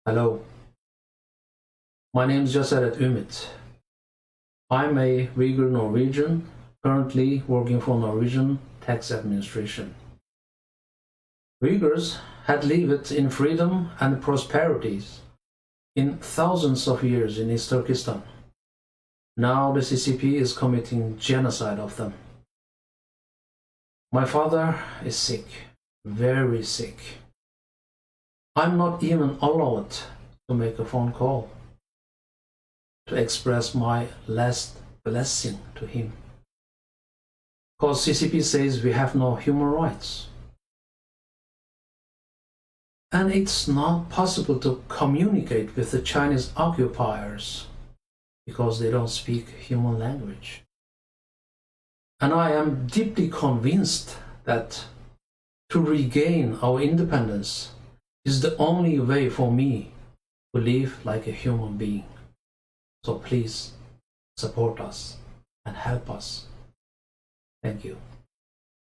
Hello, my name is Jasaret Ümit. I'm a Uyghur Norwegian, currently working for Norwegian Tax Administration. Uyghurs had lived in freedom and prosperities in thousands of years in East Turkistan. Now the CCP is committing genocide of them. My father is sick, very sick. I'm not even allowed to make a phone call to express my last blessing to him. Because CCP says we have no human rights. And it's not possible to communicate with the Chinese occupiers because they don't speak human language. And I am deeply convinced that to regain our independence is the only way for me to live like a human being. So please support us and help us. Thank you.